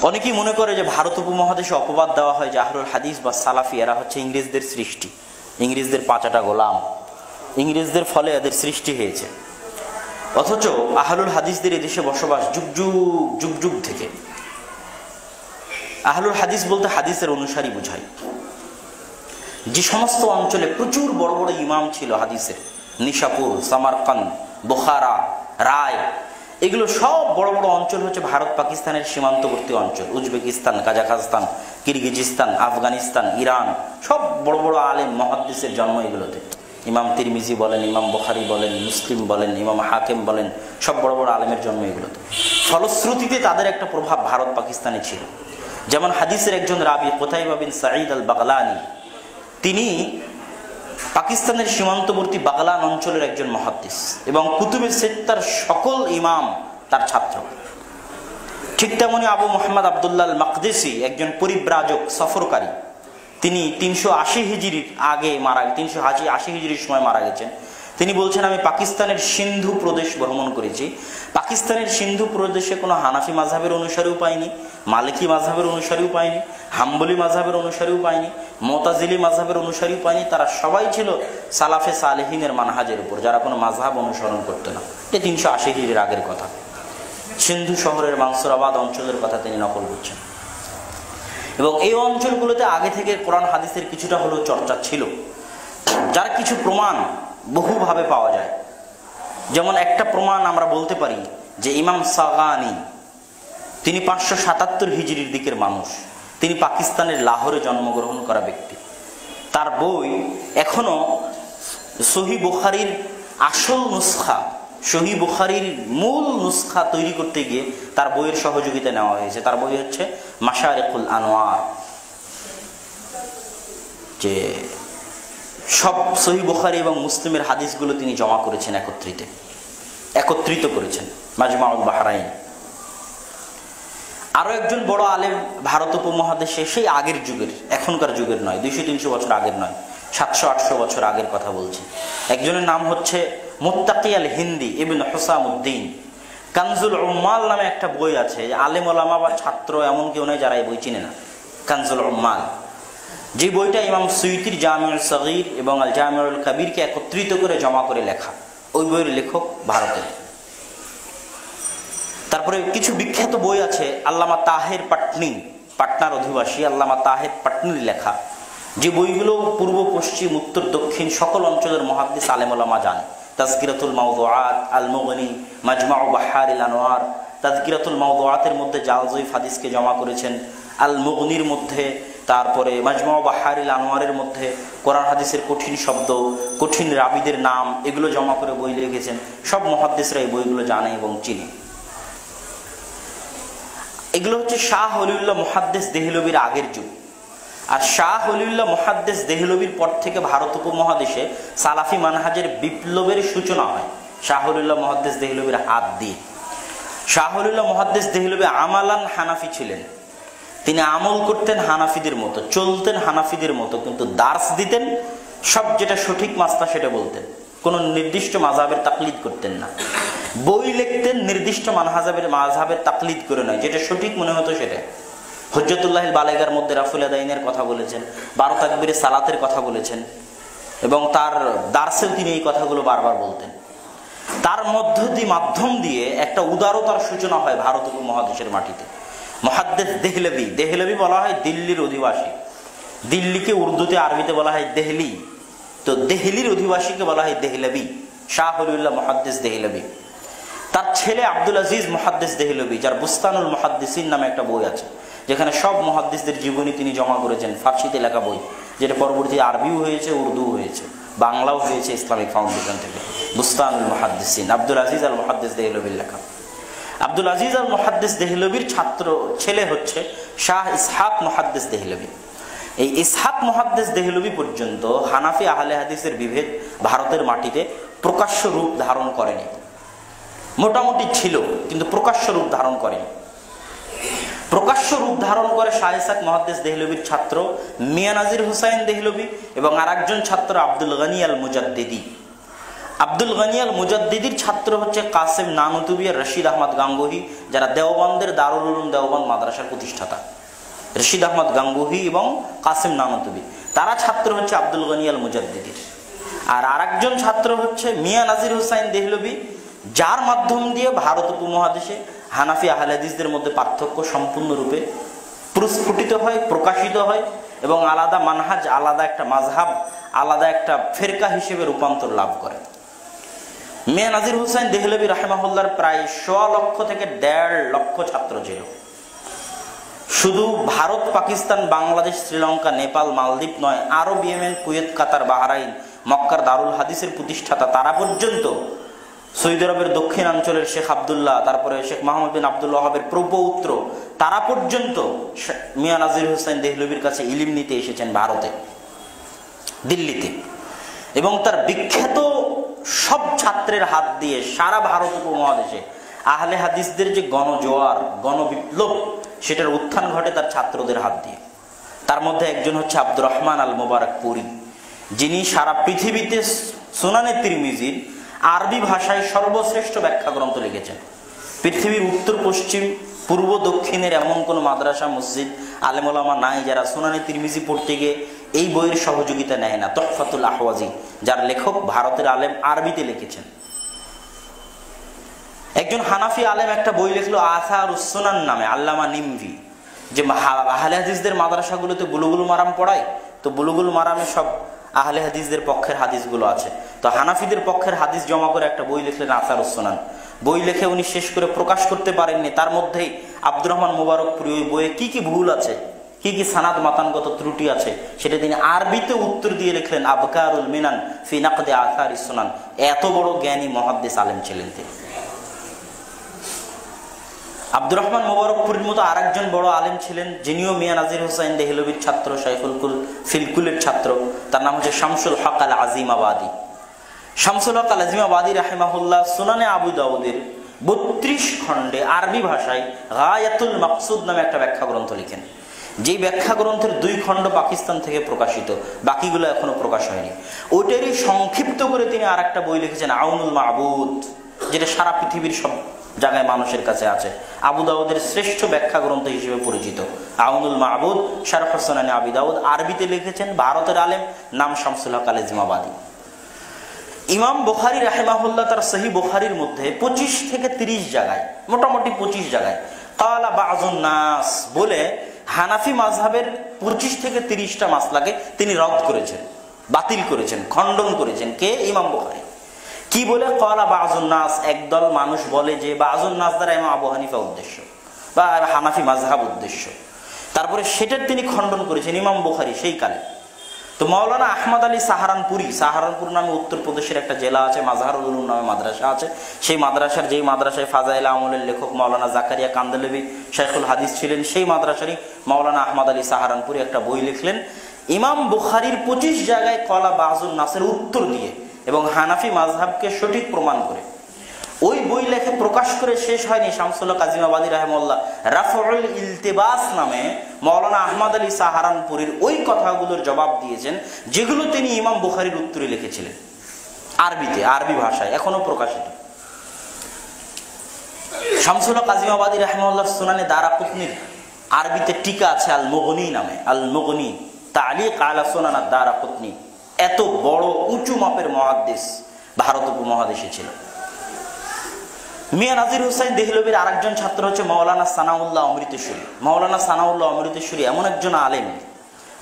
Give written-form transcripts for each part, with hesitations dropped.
অনেকেই মনে করে যে ভারত উপমহাদেশে অপবাদ দেওয়া হয় যে আহলুল হাদিস বা সালাফি এরা হচ্ছে ইংরেজদের সৃষ্টি, ইংরেজদের পাঁচাটা গোলাম, ইংরেজদের ফলে এদের সৃষ্টি হয়েছে। অথচ আহলুল হাদিসদের এদেশে বসবাস যুগ যুগ যুগ থেকে। আহলুল হাদিস বলতে হাদিসের অনুসারী বোঝায়। যে সমস্ত অঞ্চলে প্রচুর বড় বড় ইমাম ছিল হাদিসের, নিশাপুর, সামারকান্দ, বুখারা, রায়, এগুলো সব বড় বড় অঞ্চল হচ্ছে ভারত পাকিস্তানের সীমান্তবর্তী অঞ্চল। উজবেকিস্তান, কাজাখস্তান, কিরগিজিস্তান, আফগানিস্তান, ইরান, সব বড় বড় আলেম মুহাদ্দিসের জন্ম এগুলোতে। ইমাম তিরমিজি বলেন, ইমাম বুখারী বলেন, মুসলিম বলেন, ইমাম হাকিম বলেন, সব বড় বড় আলেমের জন্ম এগুলোতে। ফলশ্রুতিতে তাদের একটা প্রভাব ভারত পাকিস্তানে ছিল। যেমন হাদিসের একজন রাবি কুতাইবা বিন সাঈদ আল বাগলানি, তিনি পাকিস্তানের সীমান্তবর্তী বাগলান অঞ্চলের একজন মুহাদ্দিস এবং কুতুবে সিত্তার সকল ইমাম তার ছাত্র। ঠিক তেমনি আবু মুহাম্মদ আবদুল্লাহ আল মাকদিসি একজন পরিব্রাজক, সফরকারী। তিনি 380 হিজরির আগে মারা, 380 হিজরির সময় মারা গেছেন। তিনি বলছেন, আমি পাকিস্তানের সিন্ধু প্রদেশ ভ্রমণ করেছি। পাকিস্তানের সিন্ধু প্রদেশে কোনো হানাফি মাযহাবের অনুসারীও পাইনি, মালিকি মাযহাবের অনুসারীও পাইনি, হাম্বলি মাযহাবের অনুসারীও পাইনি, মুতাজিলি মাযহাবের অনুসারীও পাইনি। তারা সবাই ছিল সালাফে সালেহিনের মানহাজের উপর, যারা কোনো মাযহাব অনুসরণ করতো না। এটা 380 হিজরির আগের কথা। সিন্ধু শহরের মানসুরাবাদ অঞ্চলের কথা তিনি নকল করছেন। এবং এই অঞ্চলগুলোতে আগে থেকে কোরআন হাদিসের কিছুটা হলেও চর্চা ছিল, যার কিছু প্রমাণ বহুভাবে পাওয়া যায়। যেমন একটা প্রমাণ আমরা বলতে পারি যে ইমাম সাগানি, তিনি 577 হিজরির দিকের মানুষ। তিনি পাকিস্তানের লাহোরে জন্মগ্রহণ করা ব্যক্তি। তার বই এখনো সহিহ বুখারীর আসল নুসখা, সহিহ বুখারীর মূল নুসখা তৈরি করতে গিয়ে তার বইয়ের সহযোগিতা নেওয়া হয়েছে। তার বই হচ্ছে মাশারিকুল আনোয়ার, যে সব সহিহ বুখারী এবং মুসলিমের হাদিসগুলো তিনি জমা করেছেন, একত্রিত করেছেন, মাজমাউল বাহরাইন। আরো একজন বড় আলেম ভারত উপমহাদেশে, সেই আগের যুগের, এখনকার যুগের নয়, 200-300 বছর আগের নয়, 700-800 বছর আগের কথা বলছি। একজনের নাম হচ্ছে মুত্তাকি আল হিন্দি ইবনে হুসামউদ্দিন। কানজুল উম্মাল নামে একটা বই আছে। আলেম ওলামা বা ছাত্র এমন কেউ নয় যারা এই বই চিনে না। কানজুল উম্মাল, যে বইটা ইমাম সুয়ুতির জামিউল সগীর এবং আল জামিউল কবিরকে একত্রিত করে জমা করে লেখা। ওই বইয়ের লেখক ভারতের। তারপরে কিছু বিখ্যাত বই আছে আল্লামা তাহের পাটনি, পাটনার অধিবাসী আল্লামা তাহের পাটনির লেখা, যে বইগুলো পূর্ব, পশ্চিম, উত্তর, দক্ষিণ সকল অঞ্চলের মুহাদ্দিস আলেম ওলামা জানে। তাজকিরাতুল মাওদুআত, আল মুগনি, মাজমাউ বাহারিল আনোয়ার। তাজকিরাতুল মাওদুআতের মধ্যে জালজয়ীফ হাদিসকে জমা করেছেন, আল মুগনির মধ্যে, তারপরে মাজমাউ বাহারিল আনোয়ারের মধ্যে কোরআন হাদিসের কঠিন শব্দ, কঠিন রাবিদের নাম, এগুলো জমা করে বই লিখেছেন। সব মুহাদ্দিসরা এই বইগুলো জানে এবং চিনে। এগুলো হচ্ছে শাহ ওলিউল্লাহ মুহাদ্দিস দেহলভির আগের যুগ। আর শাহ ওলিউল্লাহ মুহাদ্দিস দেহলভির পর থেকে ভারত উপমহাদেশে সালাফি মানহাজের বিপ্লবের সূচনা হয় শাহ ওলিউল্লাহ মুহাদ্দিস দেহলভির হাত দিয়ে। শাহ ওলিউল্লাহ মুহাদ্দিস দেহলভি আমালান হানাফি ছিলেন। তিনি আমল করতেন হানাফিদের মতো, চলতেন হানাফিদের মতো, কিন্তু দার্স দিতেন, সব যেটা সঠিক মাসলা সেটা বলতেন। কোনো নির্দিষ্ট মাযহাবের তাকলিদ করতেন না। বই লিখতেন নির্দিষ্ট মাযহাবের তাকলিদ করে নয়, যেটা সঠিক মনে হতো সেটা। হুজ্জাতুল্লাহিল বালিগার মধ্যে রাফুল আদাইনের কথা বলেছেন, 12 তাকবীরে সালাতের কথা বলেছেন, এবং তার দার্সেও তিনি এই কথাগুলো বারবার বলতেন। তার মাধ্যম দিয়ে একটা উদারতার সূচনা হয় ভারত উপমহাদেশের মাটিতে। মুহাদ্দিস দেহলভি, দেহলভি বলা হয় দিল্লির অধিবাসী। দিল্লিকে উর্দুতে আরবিতে বলা হয় দেহলি, তো দেহলির অধিবাসীকে বলা হয় দেহলভি। শাহ ওলিউল্লাহ মুহাদ্দিস দেহলভি। তার ছেলে আব্দুল আজিজ মুহাদ্দিস দেহলভি, যার বুস্তানুল মুহাদ্দিসিন নামে একটা বই আছে, যেখানে সব মুহাদ্দিসদের জীবনী তিনি জমা করেছেন, ফার্সিতে লেখা বই, যেটা পরবর্তী আরবিও হয়েছে, উর্দু হয়েছে, বাংলাও হয়েছে ইসলামিক ফাউন্ডেশন থেকে। বুস্তানুল মুহাদ্দিসিন, আব্দুল আজিজ আল মুহাদ্দিস দেহলভির লেখা। আব্দুল আজিজ আল মুহাদ্দিস দেহলভির ছেলে হচ্ছে শাহ ইসহাক মুহাদ্দিস দেহলভি। এই ইসহাক মুহাদ্দিস দেহলভি পর্যন্ত হানাফি আহলে হাদিসের বিভেদ ভারতের মাটিতে প্রকাশ্য রূপ ধারণ করেনি। মোটামুটি ছিল, কিন্তু প্রকাশ্য রূপ ধারণ করেনি। প্রকাশ্য রূপ ধারণ করে শাহ ইসহাক মুহাদ্দিস দেহলভির ছাত্র মিয়া নাজির হুসাইন দেহলভি এবং আর একজন ছাত্র আব্দুল গনি আল মুজাদ্দিদি। আব্দুল গনি আল মুজাদ্দিদির ছাত্র হচ্ছে কাসেম নানুতুবি আর রশিদ আহমদ গাঙ্গুহি, যারা দেওবন্দের দারুল উলুম দেওবন্দ মাদ্রাসার প্রতিষ্ঠাতা। রশিদ আহমদ গাঙ্গুহি এবং কাসেম নানুতুবি, তারা ছাত্র হচ্ছে আব্দুল গনি আল মুজাদ্দিদির। আর আরেকজন ছাত্র হচ্ছে মিয়া নাজির হুসাইন দেহলভি, যার মাধ্যম দিয়ে ভারত উপমহাদেশে হানাফি আহলে হাদিসদের মধ্যে পার্থক্য সম্পূর্ণরূপে প্রস্ফুটিত হয়, প্রকাশিত হয় এবং আলাদা মানহাজ, আলাদা একটা মাযহাব, আলাদা একটা ফেরকা হিসেবে রূপান্তর লাভ করে। মিয়া নাজির হুসাইন দেহলভি রাহিমাহুল্লাহর প্রায় 1.5 লক্ষ থেকে 1.5 লক্ষ ছাত্র ছিল। শুধু ভারত, পাকিস্তান, বাংলাদেশ, শ্রীলঙ্কা, নেপাল, মালদ্বীপ নয়, আরব, ইয়েমেন, কুয়েত, কাতার, বাহরাইন, মক্কার দারুল হাদিসের প্রতিষ্ঠাতা তারা পর্যন্ত, সৌদি আরবের দক্ষিণাঞ্চলের শেখ আবদুল্লাহ, তারপরে শেখ মোহাম্মদ বিন আব্দুল ওয়াহাবের প্রপৌত্র, তারা পর্যন্ত মিয়া নাজির হুসাইন দেহলভির কাছে ইলম নিতে এসেছেন ভারতে, দিল্লিতে। এবং তার বিখ্যাত সব ছাত্রের হাত দিয়ে সারা ভারত উপমহাদেশে আহলে হাদিসদের যে গণজোয়ার, গণবিপ্লব, সেটার উত্থান ঘটে তার ছাত্রদের হাত দিয়ে। তার মধ্যে একজন হচ্ছে আব্দুর রহমান আল মুবারকপুরি, যিনি সারা পৃথিবীতে সুনানে তিরমিজির আরবি ভাষায় সর্বশ্রেষ্ঠ ব্যাখ্যা গ্রন্থ লিখেছেন। পৃথিবীর উত্তর, পশ্চিম, পূর্ব, দক্ষিণের এমন কোনো মাদ্রাসা, মসজিদ, আলেম ওলামা নাই যারা সুনানে তিরমিজি পড়তে গিয়ে এই বইয়ের সহযোগিতা নেয় না। তুহফাতুল আহওয়াজি, যার লেখক ভারতের আলেম, আরবিতে লিখেছেন। একজন হানাফি আলেম একটা বই লিখলো আসারুস সুনান নামে, আল্লামা নিমভি, যে আহলে হাদিসদের মাদ্রাসাগুলোতে বুলুগুল মারাম পড়ায়, তো বুলুগুল মারামে সব আহলে হাদিসদের পক্ষের হাদিসগুলো আছে। তো হানাফিদের পক্ষের হাদিস জমা করে একটা বই লিখলেন আসারুস সুনান। বই লিখে উনি শেষ করে প্রকাশ করতে পারেননি। তার মধ্যেই আব্দুর রহমান মুবারকপুরি ওই বইয়ে কি কি ভুল আছে, কি কি সানাদ মাতানগত ত্রুটি আছে, সেটা তিনি আরবিতে উত্তর দিয়ে লিখলেন আবকারুল মিনান ফি নাকদে আসারিস সুনান। এত বড় জ্ঞানী মুহাদ্দিস আলেম ছিলেন তিনি। আব্দুর রহমান মুবারকপুরীর মতো আরেকজন বড় আলেম ছিলেন, যিনিও মিয়া নাজির হুসাইন দেহলভির ছাত্র, শাইখুল ফিলকুলের ছাত্র। তার নাম হচ্ছে শামসুল হক আল আজিমাবাদী। শামসুল হক আল আজিমাবাদী রাহিমাহুল্লাহ সুনানে আবু দাউদের 32 খণ্ডে আরবি ভাষায় গায়াতুল মাকসুদ নামে একটা ব্যাখ্যা গ্রন্থ লিখেন। যেই ব্যাখ্যা গ্রন্থের 2 খণ্ড পাকিস্তান থেকে প্রকাশিত, বাকিগুলো এখনো প্রকাশ হয়নি। ওইটারই সংক্ষিপ্ত করে তিনি আর একটা বই লিখেছেন আউনুল মাবুদ, যেটা সারা পৃথিবীর সব জায়গায় মানুষের কাছে আছে। আবু দাউদের শ্রেষ্ঠ ব্যাখ্যা গ্রন্থ হিসেবে পরিচিত আউনুল মাবুদ, শারহ সুনানে আবি দাউদ, আরবিতে লিখেছেন ভারতের আলেম, নাম শামসুল হক আল আজিমাবাদী। ইমাম বুখারী রাহিমাহুল্লাহ তার সহিহ বুখারীর মধ্যে 25 থেকে 30 জায়গায়, মোটামুটি 25 জায়গায় ক্বালা বাযুন নাস বলে হানাফি মাযহাবের 25 থেকে 30টা মাসলাকে তিনি রদ করেছেন, বাতিল করেছেন, খণ্ডন করেছেন। কে? ইমাম বুখারী। কি বলে? ক্বালা বাযুন নাস, একদল মানুষ বলে যে, বাযুন নাস দ্বারা ইমাম আবু হানিফা উদ্দেশ্য বা হানাফি মাযহাব উদ্দেশ্য। তারপরে সেটার তিনি খণ্ডন করেছেন ইমাম বুখারী সেই কালে। তো মাওলানা আহমদ আলী সাহারানপুরি, সাহারানপুর নামে উত্তরপ্রদেশের একটা জেলা আছে, মাজহারুল উলুম নামে মাদ্রাসা আছে। সেই মাদ্রাসার, যেই মাদ্রাসায় ফাজাইল আমলের লেখক মাওলানা জাকারিয়া কান্দেলভি শাইখুল হাদিস ছিলেন, সেই মাদ্রাসারই মাওলানা আহমদ আলী সাহারানপুরি একটা বই লিখলেন ইমাম বুখারীর 25 জায়গায় ক্বালা বাযুন নাসের উত্তর দিয়ে এবং হানাফি মাযহাবকে সঠিক প্রমাণ করে। ওই বই লেখে প্রকাশ করে শেষ হয়নি। শামসুল হক আজিমাবাদী রাহিমাহুল্লাহ রাফউল ইলতিবাস নামে মাওলানা আহমদ আলী সাহারানপুরীর ওই কথাগুলোর জবাব দিয়েছেন, যেগুলো তিনি ইমাম বুখারীর উত্তরে লিখেছিলেন আরবিতে, আরবি ভাষায়, এখনো প্রকাশিত। শামসুল হক আজিমাবাদী রাহিমাহুল্লাহ সুনানে দারাকুতনির আরবিতে টিকা আছে আল মুগনি নামে, আল মুগনি তালিক আলা সুনান আদ-দারাকুতনি। এত বড় উঁচু মাপের মুহাদ্দিস ভারত উপমহাদেশে ছিল। মিয়া নাজির হুসাইন দেহলভির আরেকজন ছাত্র হচ্ছে মাওলানা সানাউল্লাহ অমৃতেশ্বরী। মাওলানা সানাউল্লাহ অমৃতেশ্বরী এমন একজন আলেম,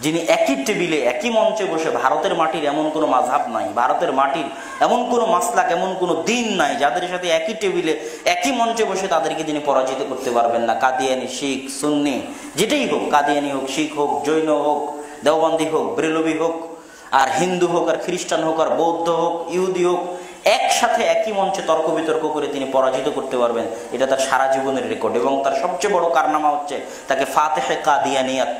যিনি একই টেবিলে, একই মঞ্চে বসে, ভারতের মাটির এমন কোনো মাযহাব নাই, ভারতের মাটির এমন কোনো মাসলাক, এমন কোনো দিন নাই যাদের সাথে একই টেবিলে, একই মঞ্চে বসে তাদেরকে তিনি পরাজিত করতে পারবেন না। কাদিয়ানি, শিখ, সুন্নি, যেটাই হোক, কাদিয়ানি হোক, শিখ হোক, জৈন হোক, দেওবন্দি হোক, ব্রেলভি হোক, আর হিন্দু হোক, আর খ্রিস্টান হোক, আর বৌদ্ধ হোক, ইহুদি হোক, একসাথে একই মঞ্চে তর্ক বিতর্ক করে তিনি পরাজিত করতে পারবেন। এটা তার সারা জীবনের রেকর্ড। এবং তার সবচেয়ে বড় কারনামা হচ্ছে তাকে ফাতেহে কাদিয়ানিয়াত,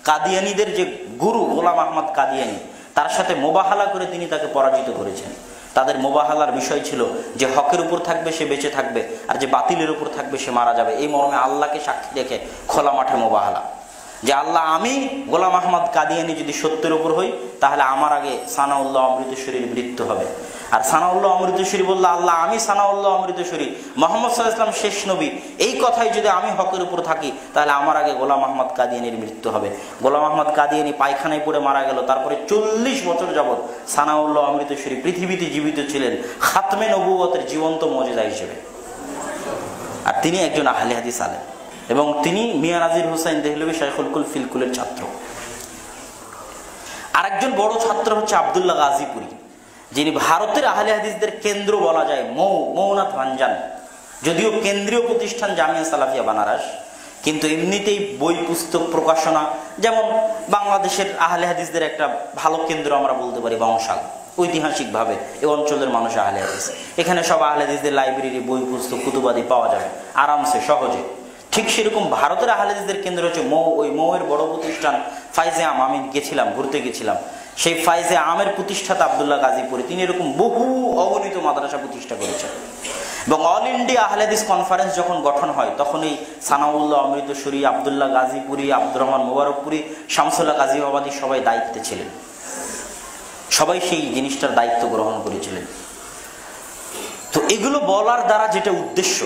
কাদিয়ানিদের যে গুরু গোলাম আহমদ কাদিয়ানি, তার সাথে মোবাহালা করে তিনি তাকে পরাজিত করেছেন। তাদের মোবাহালার বিষয় ছিল যে হকের উপর থাকবে সে বেঁচে থাকবে, আর যে বাতিলের উপর থাকবে সে মারা যাবে। এই মর্মে আল্লাহকে সাক্ষী রেখে খোলা মাঠে মোবাহালা, যে আল্লাহ, আমি গোলাম আহমদ কাদিয়ানি যদি সত্যের উপর হই, তাহলে আমার আগে সানাউল্লাহ অমৃতেশ্বরীর মৃত্যু হবে। আর সানাউল্লাহ অমৃতসরী বললো আল্লাহ আমি সানাউল্লাহ অমৃতসরী, মোহাম্মদ সাল্লাল্লাহু আলাইহি ওয়াসাল্লাম শেষ নবী, এই কথাই যদি আমি হকের উপর থাকি তাহলে আমার আগে গোলাম আহমদ কাদিয়ানির মৃত্যু হবে। গোলাম আহমদ কাদিয়ানি পায়খানায় পড়ে মারা গেল, তারপরে 40 বছর যাবৎ সানাউল্লাহ অমৃতসরী পৃথিবীতে জীবিত ছিলেন খাতমে নবুয়তের জীবন্ত মুজিজা হিসেবে। আর তিনি একজন আহলে হাদিস আলেম এবং তিনি মিয়া নাজির হুসাইন দেহলভী শাইখুল কুল ফিলকুলের ছাত্র। আরেকজন বড় ছাত্র হচ্ছে আব্দুল্লাহ গাজীপুরী, যিনি ভারতের আহলে হাদিসদের কেন্দ্র বলা যায় মৌনাথ রঞ্জন। যদিও কেন্দ্রীয় প্রতিষ্ঠান জামিয়া সালাফিয়া বানারস, কিন্তু এমনিতেই বই পুস্তক প্রকাশনা, যেমন বাংলাদেশের আহলে হাদিসদের একটা ভালো কেন্দ্র আমরা বলতে পারি বংশাল, ঐতিহাসিকভাবে এই অঞ্চলের মানুষ আহলে হাদিস। এখানে সব আহলে হাদিসদের লাইব্রেরি, বই পুস্তক, কুতুবাদি পাওয়া যাবে আরামসে সহজে। ঠিক সেরকম ভারতের আহলে হাদিসদের কেন্দ্র হচ্ছে ওই মৌয়ের বড় প্রতিষ্ঠান ফাইজে আম। আমি গেছিলাম, ঘুরতে গেছিলাম, সেই ফাইজে আমের প্রতিষ্ঠাতা আব্দুল্লাহ গাজীপুরী, তিনি এরকম বহু অগণিত মাদ্রাসা প্রতিষ্ঠা করেছেন। এবং অল ইন্ডিয়া আহলে হাদিস কনফারেন্স যখন গঠন হয় তখন এই সানাউল্লাহ অমৃতসরী, আব্দুল্লাহ গাজীপুরী, আব্দুর রহমান মুবারকপুরী, শামসুল্লাহ গাজীবাবাদী সবাই দায়িত্বে ছিলেন, সবাই সেই জিনিসটার দায়িত্ব গ্রহণ করেছিলেন। তো এগুলো বলার দ্বারা যেটা উদ্দেশ্য,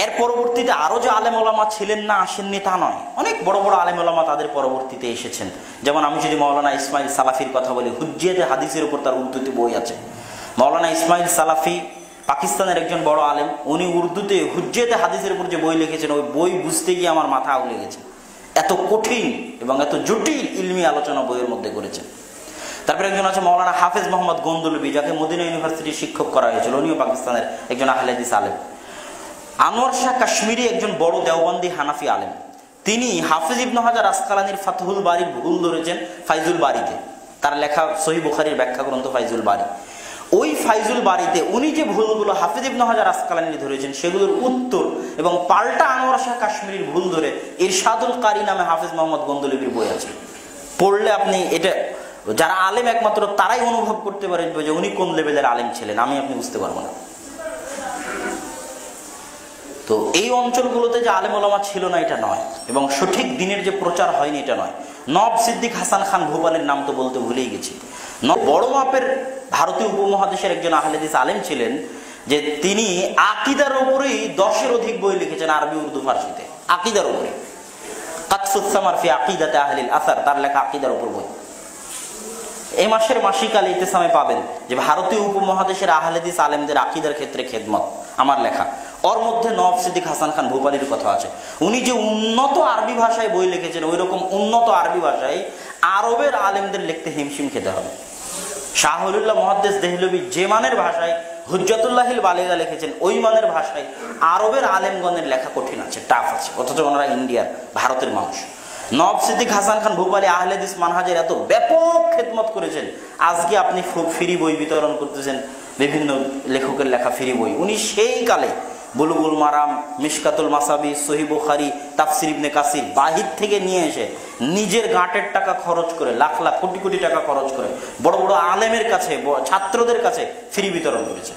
এর পরবর্তীতে আরো যে আলেম ওলামা ছিলেন না, আসেননি তা নয়, অনেক বড় বড় আলেম ওলামা তাদের পরবর্তীতে এসেছেন। যেমন আমি যদি মাওলানা ইসমাইল সালাফির কথা বলি, হুজ্জিয়াতে হাদিসের উপর তার উর্দুতে বই আছে। মাওলানা ইসমাইল সালাফি পাকিস্তানের একজন বড় আলেম, উনি উর্দুতে হুজ্জিয়াতে হাদিসের উপর যে বই লিখেছেন, ওই বই বুঝতে গিয়ে আমার মাথা আউলে গেছে। এত কঠিন এবং এত জটিল ইলমি আলোচনা বইয়ের মধ্যে করেছেন। তারপরে একজন আছে মাওলানা হাফেজ মোহাম্মদ গন্দলবি, যাকে মদিনা ইউনিভার্সিটির শিক্ষক করা হয়েছিল, উনিও পাকিস্তানের একজন আহলে হাদিস আলেম। আনোয়ার শাহ কাশ্মীরি একজন বড় দেওবন্দি হানাফি আলেম, তিনি হাফিজ ইবনে হাজার আসকালানির ফাতহুল বারির ভুল ধরেছেন ফাইজুল বারিতে, তার লেখা সহিহ বুখারীর ব্যাখ্যা গ্রন্থ ফাইজুল বারি। ওই ফাইজুল বারিতে উনি যে ভুলগুলো হাফিজ ইবনে হাজার আসকালানি ধরেছেন সেগুলোর উত্তর এবং পাল্টা আনোয়ার শাহ কাশ্মীরির ভুল ধরে ইরশাদুল কারি নামে হাফিজ মোহাম্মদ গন্দলবির বই আছে। পড়লে আপনি এটা, যারা আলেম একমাত্র তারাই অনুভব করতে পারেন যে উনি কোন লেভেলের আলেম ছিলেন, আমি আপনি বুঝতে পারবো না। তো এই অঞ্চলগুলোতে যে আলেম ওলামা ছিল না এটা নয়, এবং সঠিক দিনের যে প্রচার হয়নি এটা নয়। নব সিদ্দিক হাসান খান ভোপালের নাম তো বলতে ভুলেই গেছি। বড় মাপের ভারতীয় উপমহাদেশের একজন আহলে হাদিস আলেম ছিলেন, যে তিনি আকীদার উপরেই 10-এর অধিক বই লিখেছেন আরবি, উর্দু, ফার্সিতে, আকীদার উপরে। কাতফুস সামার ফি আকীদাতে আহলিল আসার, তার লেখা আকীদার উপর বই। এই মাসের মাসিক আল ইতিসামে পাবেন যে ভারতীয় উপমহাদেশের আহলে হাদিস আলেমদের আকীদার ক্ষেত্রে খেদমত, আমার লেখা। ওর মধ্যে নওয়াব সিদ্দিক হাসান খান ভোপালীর কথা আছে। উনি যে উন্নত আরবি ভাষায় বই লিখেছেন, ওই রকম উন্নত আরবি ভাষায় আরবের আলেমদের লিখতে হিমশিম খেতে হবে। শাহ ওলিউল্লাহ মুহাদ্দিস দেহলভী যে মানের ভাষায় হুজ্জাতুল্লাহিল বালিগা লিখেছেন, ওই মানের ভাষায় আরবের আলেমগণের লেখা কঠিন আছে, টাফ আছে, অথচ ওনারা ইন্ডিয়ার, ভারতের মানুষ। নওয়াব সিদ্দিক হাসান খান ভোপালী আহলে হাদিস মানহাজের এত ব্যাপক খেদমত করেছেন, আজকে আপনি ফ্রি বই বিতরণ করতেছেন, বিভিন্ন লেখকের লেখা ফ্রি বই। উনি সেই কালে বুলুগুল মারাম, মিশকাতুল মাসাবি, সহিহ বুখারী, তাফসির ইবনে কাসির বাহির থেকে নিয়ে এসে নিজের গাঁটের টাকা খরচ করে, লাখ লাখ কোটি কোটি টাকা খরচ করে বড় বড় আলেমের কাছে, ছাত্রদের কাছে ফ্রি বিতরণ করেছেন।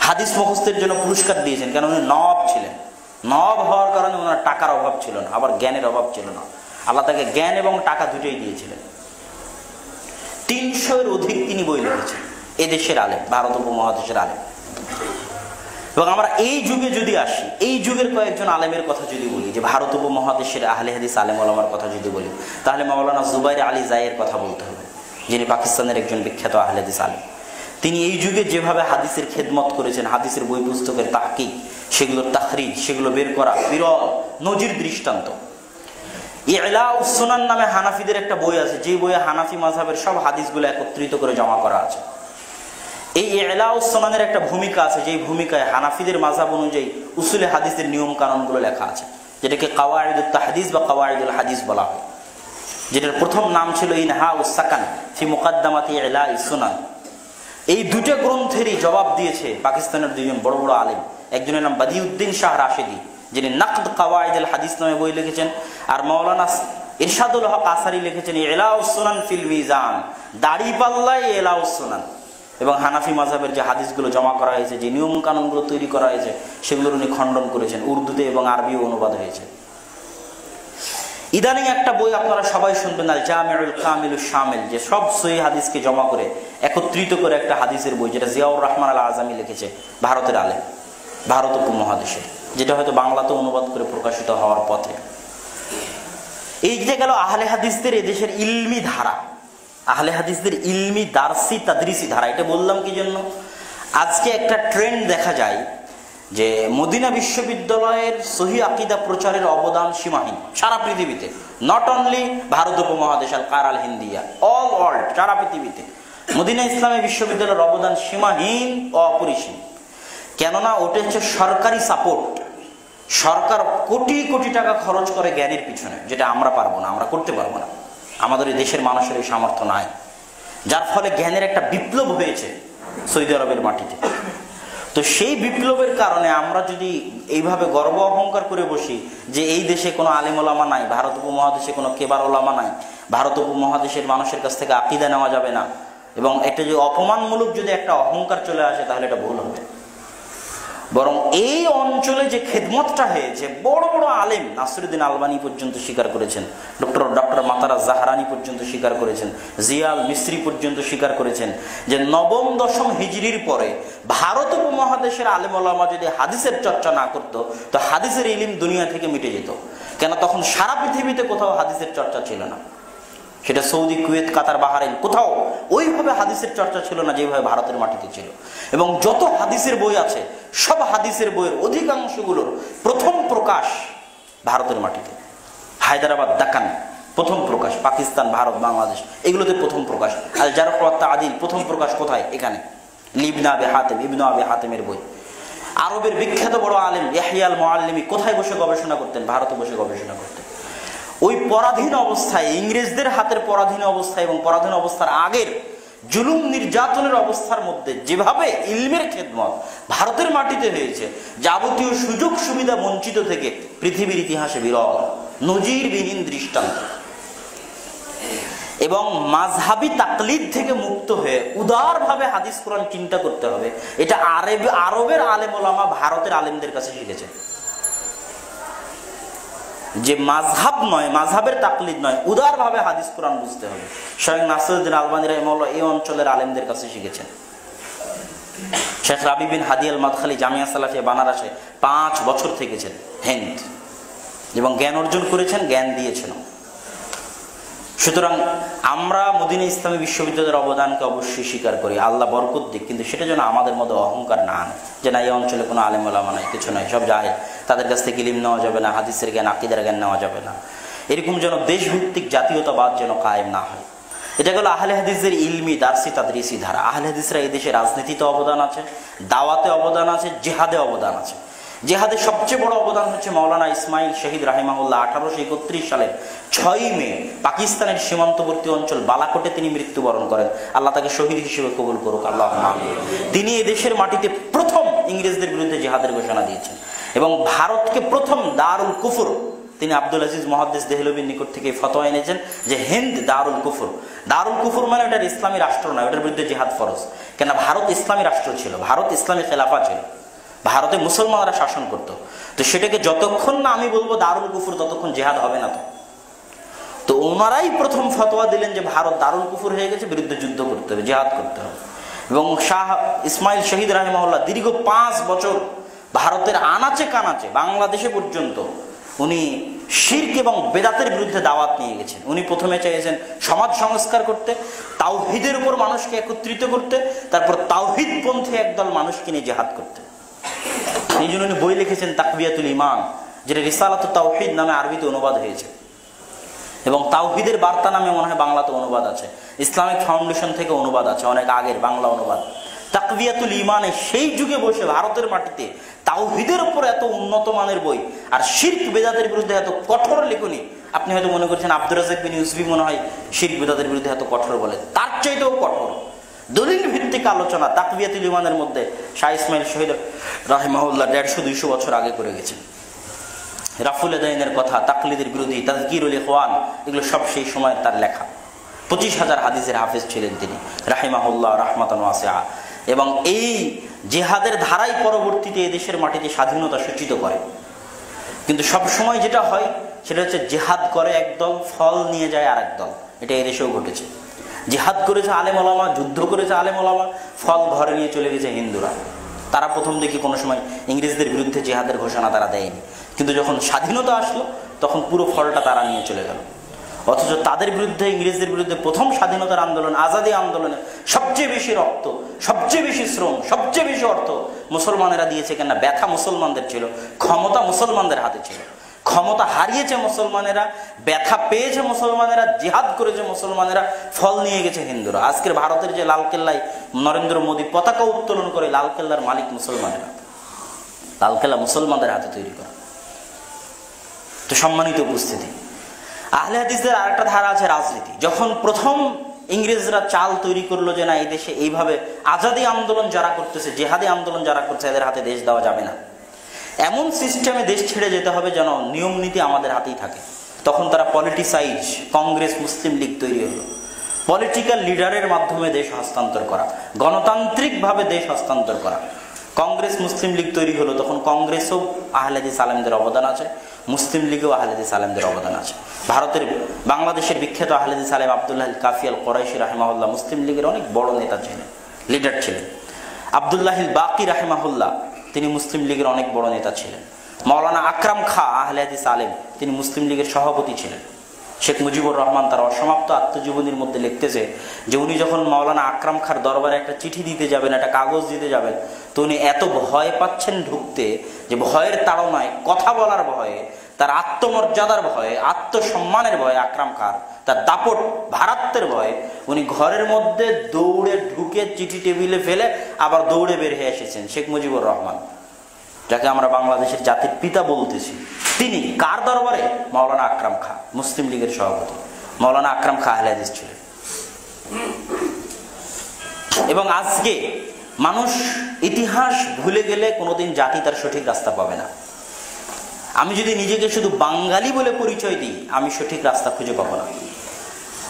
হাদিস মুখস্থের জন্য পুরস্কার দিয়েছেন, কেন উনি নওয়াব ছিলেন। নওয়াব হওয়ার কারণে ওনার টাকার অভাব ছিল না, আবার জ্ঞানের অভাব ছিল না। আল্লাহ তাকে জ্ঞান এবং টাকা দুটোই দিয়েছিলেন। 300-এর অধিক তিনি বই লিখেছেন, এদেশের আলেম, ভারত উপমহাদেশের আলেম। এবং আমরা এই যুগে যদি আসি, এই যুগের কয়েকজন আলেমের কথা যদি বলি, যে ভারত উপমহাদেশের আহলে হাদিস আলেম ওলামার কথা যদি বলি, তাহলে মাওলানা জুবাইর আলী জায়ের কথা বলতে হবে, যিনি পাকিস্তানের একজন বিখ্যাত আহলে হাদিস আলেম। তিনি এই যুগে যেভাবে হাদিসের খেদমত করেছেন, হাদিসের বই পুস্তকের তাহকিক, সেগুলোর তাখরিজ, সেগুলো বের করা বিরল নজির দৃষ্টান্ত। ইলাউস সুনান নামে হানাফিদের একটা বই আছে, যে বইয়ে হানাফি মাযহাবের সব হাদিসগুলো একত্রিত করে জমা করা আছে। এই ইলাউস সুনানের একটা ভূমিকা আছে, যেই ভূমিকায় হানাফিদের মাযহাব অনুযায়ী উসুলে হাদিসের নিয়ম কানুনগুলো লেখা আছে, যেটাকে কাওয়াইদুত তাহদিস বা কাওয়াইদুল হাদিস বলা হয়, যেটার প্রথম নাম ছিল ইনহাউস সাকান ফি মুকাদ্দামাতি ইলাউস সুনান। এই দুটো গ্রন্থেরই জবাব দিয়েছে পাকিস্তানের দুইজন বড় বড় আলেম। একজনের নাম বাদিউদ্দিন শাহ রাশেদি, যিনি নাকদ কাওয়াইদুল হাদিস নামে বই লিখেছেন, আর মাওলানা ইরশাদুল হক আসারি লিখেছেন ইলাউস সুনান ফিল মিজান, দাড়ি পাল্লায় ইলাউস সুনান। এবং হানাফি মাযহাবের যে হাদিসগুলো জমা করা হয়েছে, যে নিয়ম কানুনগুলো তৈরি করা হয়েছে, সেগুলোর উনি খণ্ডন করেছেন, উর্দুতে এবং আরবিও অনুবাদ হয়েছে। ইদানিং একটা বই আপনারা সবাই শুনবেন, আল জামিউল কামিলুশ শামিল, যে সব সহিহ হাদিসকে জমা করে একত্রিত করে একটা হাদিসের বই, যেটা জিয়াউর রহমান আল আজামি লিখেছে, ভারতের আলেম, ভারত উপমহাদেশে, যেটা হয়তো বাংলাতে অনুবাদ করে প্রকাশিত হওয়ার পথে। এই যে গেল আহলে হাদিসদের এদেশের ইলমি ধারা, আহলে হাদিসদের ইলমি দারসি তাদরিসি ধারা। এটা বললাম কি জন্য, আজকে একটা ট্রেন্ড দেখা যায় যে মদিনা বিশ্ববিদ্যালয়ের সহিহ আকীদা প্রচারের অবদান সীমাহীন সারা পৃথিবীতে, নট অনলি ভারত উপমহাদেশ, আল কারা আল হিন্দিয়া, অল ওয়ার্ল্ড, সারা পৃথিবীতে মদিনা ইসলামী বিশ্ববিদ্যালয়ের অবদান সীমাহীন ও অপরিসীম। কেননা ওটা হচ্ছে সরকারি সাপোর্ট, সরকার কোটি কোটি টাকা খরচ করে জ্ঞানের পিছনে, যেটা আমরা পারবো না, আমরা করতে পারবো না, আমাদের এই দেশের মানুষের এই সামর্থ্য নাই, যার ফলে জ্ঞানের একটা বিপ্লব হয়েছে সৌদি আরবের মাটিতে। তো সেই বিপ্লবের কারণে আমরা যদি এইভাবে গর্ব অহংকার করে বসি যে এই দেশে কোনো আলেম ওলামা নাই, ভারত উপমহাদেশে কোনো কেবার ওলামা নাই, ভারত উপমহাদেশের মানুষের কাছ থেকে আকীদা নেওয়া যাবে না, এবং এটা যে অপমানমূলক যদি একটা অহংকার চলে আসে, তাহলে এটা ভুল হবে। বরং এই অঞ্চলে যে খেদমতটা হয়েছে, বড় বড় আলেম নাসিরউদ্দিন আলবানী পর্যন্ত স্বীকার করেছেন, ডক্টর মাতারা জাহরানি পর্যন্ত স্বীকার করেছেন, জিয়াল মিস্রি পর্যন্ত স্বীকার করেছেন যে নবম দশম হিজরির পরে ভারত উপমহাদেশের আলেম ওলামা যদি হাদিসের চর্চা না করতো, তো হাদিসের ইলম দুনিয়া থেকে মিটে যেত। কেন তখন সারা পৃথিবীতে কোথাও হাদিসের চর্চা ছিল না, সেটা সৌদি, কুয়েত, কাতার, বাহরাইন, কোথাও ওইভাবে হাদিসের চর্চা ছিল না যেভাবে ভারতের মাটিতে ছিল। এবং যত হাদিসের বই আছে, সব হাদিসের বইয়ের অধিকাংশগুলোর প্রথম প্রকাশ ভারতের মাটিতে। হায়দ্রাবাদ, দাকান প্রথম প্রকাশ, পাকিস্তান, ভারত, বাংলাদেশ এগুলোতে প্রথম প্রকাশ। আল জারহ ওয়াত তা'দীল প্রথম প্রকাশ কোথায়? এখানে। ইবনে আবি হাতেমের বই। আরবের বিখ্যাত বড় আলেম ইয়াহইয়া আল মুআল্লিমি কোথায় বসে গবেষণা করতেন? ভারতে বসে গবেষণা করতেন। ওই পরাধীন অবস্থায়, ইংরেজদের হাতের পরাধীন অবস্থায় এবং পরাধীন অবস্থার আগের জুলুম নির্যাতনের অবস্থার মধ্যে যেভাবে ইলমের খেদমত ভারতের মাটিতে হয়েছে, যাবতীয় সুযোগ সুবিধা বঞ্চিত থেকে পৃথিবীর ইতিহাসে বিরল, নজিরবিহীন দৃষ্টান্ত। এবং মাযহাবী তাকলিদ থেকে মুক্ত হয়ে উদারভাবে হাদিস কোরআন চিন্তা করতে হবে, এটা আরবের আলেম ওলামা ভারতের আলেমদের কাছে শিখেছে। যে মাযহাব নয়, মাযহাবের তাকলিদ নয়, উদারভাবে হাদিস কোরআন বুঝতে হবে, স্বয়ং নাসিরউদ্দিন আলবানী রাহিমাহুল্লাহ এই অঞ্চলের আলেমদের কাছে শিখেছেন। শেখ রাবি বিন হাদি আল মাদখালি জামিয়া সালাফিয়া বানারসে 5 বছর থেকেছেন হিন্দ, এবং জ্ঞান অর্জন করেছেন, জ্ঞান দিয়েছেন। সুতরাং আমরা মদিনা ইসলামী বিশ্ববিদ্যালয়ের অবদানকে অবশ্যই স্বীকার করি, আল্লাহ বরকত দিক, কিন্তু সেটা যেন আমাদের মধ্যে অহংকার না আনে যে না এই অঞ্চলে কোনো আলেম ওলামা নাই, কিছু নাই, সব জাহেল, তাদের কাছ থেকে ইলম নেওয়া যাবে না, হাদিসের জ্ঞান, আকীদার জ্ঞান নেওয়া যাবে না, এরকম যেন দেশভিত্তিক জাতীয়তাবাদ যেন কায়েম না হয়। এটা গেল আহলে হাদিসের ইলমি দারসি তাদরিসি ধারা। আহলে হাদিসরা এই দেশে রাজনীতিতে অবদান আছে, দাওয়াতে অবদান আছে, জিহাদে অবদান আছে। জিহাদের সবচেয়ে বড় অবদান হচ্ছে মাওলানা ইসমাইল শহীদ রাহিমাহুল্লাহ 1831 সালের 6ই মে পাকিস্তানের সীমান্তবর্তী অঞ্চল বালাকোটে তিনি মৃত্যুবরণ করেন। আল্লাহ তাকে শহীদ হিসেবে কবুল করুক, আল্লাহুম্মা আমিন। তিনি এই দেশের মাটিতে প্রথম ইংরেজদের বিরুদ্ধে জিহাদের ঘোষণা দিয়েছেন এবং ভারতকে প্রথম দারুল কুফর, তিনি আব্দুল আজিজ মুহাদ্দিস দেহলভির নিকট থেকে ফতোয়া এনেছেন যে হিন্দ দারুল কুফর। দারুল কুফর মানে ওটার ইসলামী রাষ্ট্র নয়, ওটার বিরুদ্ধে জিহাদ ফরজ। কেন? ভারত ইসলামী রাষ্ট্র ছিল, ভারত ইসলামী খেলাফা ছিল, ভারতে মুসলমানরা শাসন করত। তো সেটাকে যতক্ষণ না আমি বলবো দারুল কুফর, ততক্ষণ জিহাদ হবে না। তো ওনারাই প্রথম ফতোয়া দিলেন যে ভারত দারুল কুফর হয়ে গেছে, বিরুদ্ধে যুদ্ধ করতে হবে, জিহাদ করতে হবে। এবং শাহ ইসমাইল শহীদ রাহিমাহুল্লাহ দীর্ঘ 5 বছর ভারতের আনাচে কানাচে বাংলাদেশে পর্যন্ত উনি শিরক এবং বেদাতের বিরুদ্ধে দাওয়াত নিয়ে গেছেন। উনি প্রথমে চেয়েছেন সমাজ সংস্কার করতে, তাওহীদের উপর মানুষকে একত্রিত করতে, তারপর তাওহীদপন্থী একদল মানুষকে নিয়ে জিহাদ করতে। এই জন্য উনি বই লিখেছেন তাকবিয়াতুল ঈমান, যেটা রিসালাতুত তাওহীদ নামে আরবিতে অনুবাদ হয়েছে, এবং তাওহীদের বার্তা নামে মনে হয় বাংলাতে অনুবাদ আছে, ইসলামিক ফাউন্ডেশন থেকে অনুবাদ আছে, অনেক আগের বাংলা অনুবাদ। তাকবিয়াতুল ঈমানে সেই যুগে বসে ভারতের মাটিতে তাওহীদের উপর এত উন্নত মানের বই আর শিরক বেদাতের বিরুদ্ধে এত কঠোর লেখনী। আপনি হয়তো মনে করছেন আব্দুর রাজ্জাক বিন ইউসুফি মনে হয় শিরক বেদাতের বিরুদ্ধে এত কঠোর বলে, তার চাইতেও কঠোর দলিল ভিত্তিক আলোচনা তাকবিয়াতুল ঈমানের মধ্যে শাহ ইসমাইল শহীদ রাহিমাহুল্লাহ 150-200 বছর আগে করে গেছেন। রাফুল আদাইনের কথা, তাকলিদের বিরোধী, তাযকিরুল ইখওয়ান, এগুলো সব সেই সময়ের তার লেখা। 25,000 হাদিসের হাফেজ ছিলেন তিনি রাহিমাহুল্লাহ রাহমাতান ওয়াসিআ। এবং এই জিহাদের ধারাই পরবর্তীতে এদেশের মাটিতে স্বাধীনতা সূচিত করে। কিন্তু সব সময় যেটা হয় সেটা হচ্ছে জিহাদ করে একদল, ফল নিয়ে যায় আরেক দল। এটা এই দেশেও ঘটেছে। জিহাদ করেছে আলেম ওলামা, যুদ্ধ করেছে আলেম ওলামা, ফল ঘরে নিয়ে চলে গেছে হিন্দুরা। তারা প্রথম দেখি কোনো সময় ইংরেজদের বিরুদ্ধে জিহাদের ঘোষণা তারা দেয়নি, কিন্তু যখন স্বাধীনতা আসলো তখন পুরো ফলটা তারা নিয়ে চলে গেল। অথচ তাদের বিরুদ্ধে, ইংরেজদের বিরুদ্ধে প্রথম স্বাধীনতার আন্দোলন, আজাদী আন্দোলনে সবচেয়ে বেশি রক্ত, সবচেয়ে বেশি শ্রম, সবচেয়ে বেশি অর্থ মুসলমানেরা দিয়েছে। কেননা ব্যথা মুসলমানদের ছিল, ক্ষমতা মুসলমানদের হাতে ছিল। ক্ষমতা হারিয়েছে মুসলমানেরা, ব্যথা পেয়েছে মুসলমানেরা, জিহাদ করেছে মুসলমানেরা, ফল নিয়ে গেছে হিন্দুরা। আজকের ভারতের যে লালকেল্লায় নরেন্দ্র মোদী পতাকা উত্তোলন করে, লালকেল্লার মালিক মুসলমানেরা। লালকেল্লা মুসলমানদের হাতে তৈরি করা। তো সম্মানিত উপস্থিতি, আহলে হাদিসদের আরেকটা ধারা আছে রাজনীতি। যখন প্রথম ইংরেজরা চাল তৈরি করলো যে না, এই দেশে এইভাবে আজাদী আন্দোলন যারা করতেছে, জেহাদি আন্দোলন যারা করছে, এদের হাতে দেশ দেওয়া যাবে না, এমন সিস্টেমে দেশ ছেড়ে যেতে হবে যেন নিয়ম নীতি আমাদের হাতেই থাকে। তখন তারা পলিটিসাইজ, কংগ্রেস মুসলিম লীগ তৈরি হলো। পলিটিক্যাল লিডারের মাধ্যমে দেশ হস্তান্তর করা, গণতান্ত্রিকভাবে দেশ হস্তান্তর করা। কংগ্রেস মুসলিম লীগ তৈরি হলো। তখন কংগ্রেসও আহলে হাদিস আলেমদের অবদান আছে, মুসলিম লীগেও আহলে হাদিস আলেমদের অবদান আছে। ভারতের, বাংলাদেশের বিখ্যাত আহলে হাদিস আলেম আব্দুল্লাহ আল কাফি আল কুরাইশি রাহিমাহুল্লাহ মুসলিম লীগের অনেক বড় নেতা ছিলেন, লিডার ছিলেন। আব্দুল্লাহ আল বাকি রাহিমাহুল্লাহ, তিনি মুসলিম লীগের অনেক বড় নেতা ছিলেন। মাওলানা আকরাম খাঁ আহলে হাদিস আলেম, তিনি মুসলিম লীগের সভাপতি ছিলেন। শেখ মুজিবুর রহমান তার অসমাপ্ত আত্মজীবনীর মধ্যে লিখতেছে যে উনি যখন মাওলানা আকরাম খাঁর দরবারে একটা চিঠি দিতে যাবেন, একটা কাগজ দিতে যাবেন, তো উনি এত ভয় পাচ্ছেন ঢুকতে, যে ভয়ের তাড়নায়, কথা বলার ভয়ে, তার আত্মমর্যাদার ভয়ে, আত্মসম্মানের ভয়ে, আকরাম খাঁর তার দাপট ভারাত্মের ভয়ে উনি ঘরের মধ্যে দৌড়ে ঢুকে চিঠি টেবিলে ফেলে আবার দৌড়ে বের হয়ে এসেছেন। শেখ মুজিবুর রহমান, যাকে আমরা বাংলাদেশের জাতির পিতা বলতেছি, তিনি কার দরবারে? মাওলানা আকরাম খাঁ, মুসলিম লীগের সভাপতি। মাওলানা আকরাম খাঁ আহলে হাদিস ছিলেন। এবং আজকে মানুষ ইতিহাস ভুলে গেলে কোনোদিন জাতি তার সঠিক রাস্তা পাবে না। আমি যদি নিজেকে শুধু বাঙালি বলে পরিচয় দিই, আমি সঠিক রাস্তা খুঁজে পাবো না।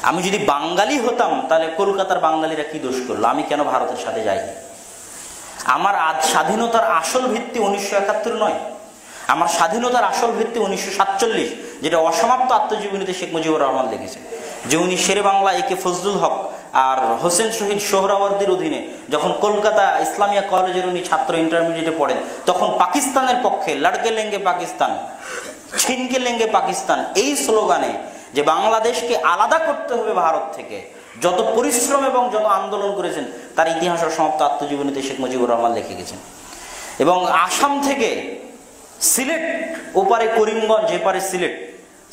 আমি যদি বাঙালি হতাম, তাহলে কলকাতার বাঙালিরা কি দোষ করলো, আমি কেন ভারতের সাথে যাইনি? আমার স্বাধীনতার আসল ভিত্তি 1971 নয়, আমার স্বাধীনতার আসল ভিত্তি 1947, যেটা অসমাপ্ত আত্মজীবনীতে শেখ মুজিবুর রহমান লিখেছে, যে উনি শেরে বাংলা একে ফজলুল হক আর হোসেন শহীদ সোহরাওয়ার্দীর অধীনে যখন কলকাতা ইসলামিয়া কলেজের উনি ছাত্র ইন্টারমিডিয়েটে পড়েন, তখন পাকিস্তানের পক্ষে লড়কে লেঙ্গে পাকিস্তান, ছিনকে লেঙ্গে পাকিস্তান, এই স্লোগানে যে বাংলাদেশকে আলাদা করতে হবে ভারত থেকে, যত পরিশ্রম এবং যত আন্দোলন করেছেন, তার ইতিহাস ও সমাপ্ত আত্মজীবনীতে শেখ মুজিবুর রহমান লিখে গেছেন। এবং আসাম থেকে সিলেট, ওপারে করিমগঞ্জ, এপারে সিলেট,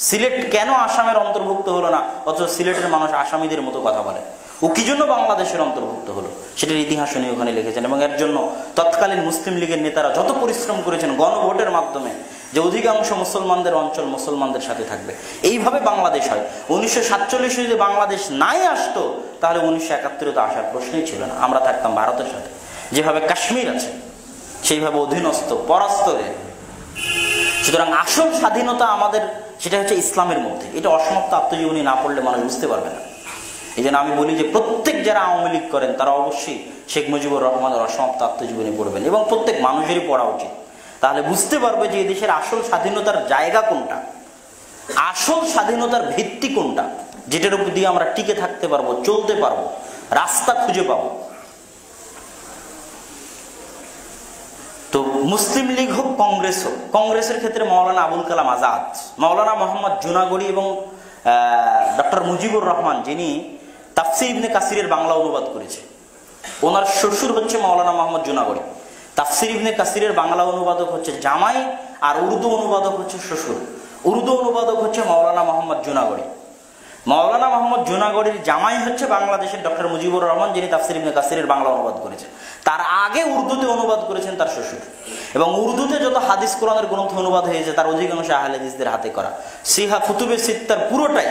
সিলেট কেন আসামের অন্তর্ভুক্ত হলো না, অথচ সিলেটের মানুষ আসামিদের মতো কথা বলে, ও কি জন্য বাংলাদেশের অন্তর্ভুক্ত হলো, সেটার ইতিহাস উনি ওখানে লিখেছেন। এবং এর জন্য তৎকালীন মুসলিম লীগের নেতারা যত পরিশ্রম করেছেন গণভোটের মাধ্যমে, যে অধিকাংশ মুসলমানদের অঞ্চল মুসলমানদের সাথে থাকবে, এইভাবে বাংলাদেশ হয়। 1947 যদি বাংলাদেশ নাই আসতো, তাহলে 1971 তো আসার প্রশ্নই ছিল না, আমরা থাকতাম ভারতের সাথে। যেভাবে কাশ্মীর আছে, সেইভাবে অধীনস্থ, পরাস্ত। সুতরাং আসল স্বাধীনতা আমাদের, সেটা হচ্ছে ইসলামের মধ্যে। এটা অসমাপ্ত আত্মজীবনী না পড়লে মানুষ বুঝতে পারবে না। এই জন্য আমি বলি যে প্রত্যেক যারা আওয়ামী লীগ করেন, তারা অবশ্যই শেখ মুজিবুর রহমানের অসমাপ্ত আত্মজীবনী পড়বেন, এবং প্রত্যেক মানুষেরই পড়া উচিত। তাহলে বুঝতে পারবে যে এই দেশের আসল স্বাধীনতার জায়গা কোনটা, আসল স্বাধীনতার ভিত্তি কোনটা, যেটার উপর দিয়ে আমরা টিকে থাকতে পারবো, চলতে পারবো, রাস্তা খুঁজে পাবো। তো মুসলিম লীগ হোক, কংগ্রেস হোক, কংগ্রেসের ক্ষেত্রে মাওলানা আবুল কালাম আজাদ, মাওলানা মোহাম্মদ জুনাগড়ি এবং ডক্টর মুজিবুর রহমান, যিনি তাফসির ইবনে কাসিরের বাংলা অনুবাদ করেছে, ওনার শ্বশুর হচ্ছে মাওলানা মোহাম্মদ জুনাগড়ি। তাফসির ইবনে কাসিরের বাংলা অনুবাদক হচ্ছে জামাই, আর উর্দু অনুবাদক হচ্ছে শ্বশুর। উর্দু অনুবাদক হচ্ছে মাওলানা মোহাম্মদ জুনাগড়ি। মাওলানা মোহাম্মদ জুনাগড়ির জামাই হচ্ছে বাংলাদেশের ডক্টর মুজিবুর রহমান, যিনি তাফসির ইবনে কাসিরের বাংলা অনুবাদ করেছেন। তার আগে উর্দুতে অনুবাদ করেছেন তার শ্বশুর। এবং উর্দুতে যত হাদিস কোরআনের গ্রন্থ অনুবাদ হয়েছে, তার অধিকাংশ আহলে হাদিসদের হাতে করা। সিহা কুতুবে সিত্তার পুরোটাই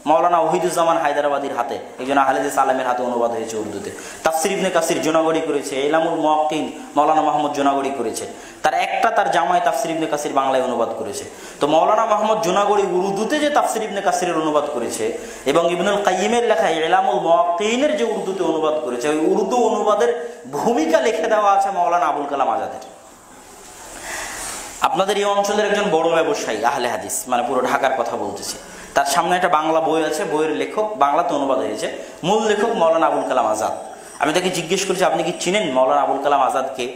মাওলানা ওহিদুজ্জামান হায়দারাবাদীর হাতে, একজন আহলে হাদিস আলেমের হাতে অনুবাদ হয়েছে উর্দুতে। তাফসির ইবনে কাসির জুনাগড়ি করেছে, ইলামুল মুওয়াক্কিন মাওলানা মোহাম্মদ জুনাগড়ি করেছে। তার জামাই তাফসির ইবনে কাসির বাংলায় অনুবাদ করেছে। তো মাওলানা মোহাম্মদ জুনাগড়ি উর্দুতে যে তাফসির ইবনে কাসিরের অনুবাদ করেছে, এবং ইবনুল কাইয়িমের লেখা ইলামুল মুওয়াক্কিনের যে উর্দুতে অনুবাদ করেছে, ওই উর্দু অনুবাদের ভূমিকা লিখে দেওয়া আছে মাওলানা আবুল কালাম আজাদের। আপনাদের এই অঞ্চলের একজন বড় ব্যবসায়ী আহলে হাদিস, মানে পুরো ঢাকার কথা বলতেছি, তার সামনে একটা বাংলা বই আছে, বইয়ের লেখক বাংলাতে অনুবাদ হয়েছে, মূল লেখক মাওলানা আবুল কালাম আজাদ। আমি তাকে জিজ্ঞেস করছি আপনি কি চিনেন মাওলানা আবুল কালাম আজাদকে?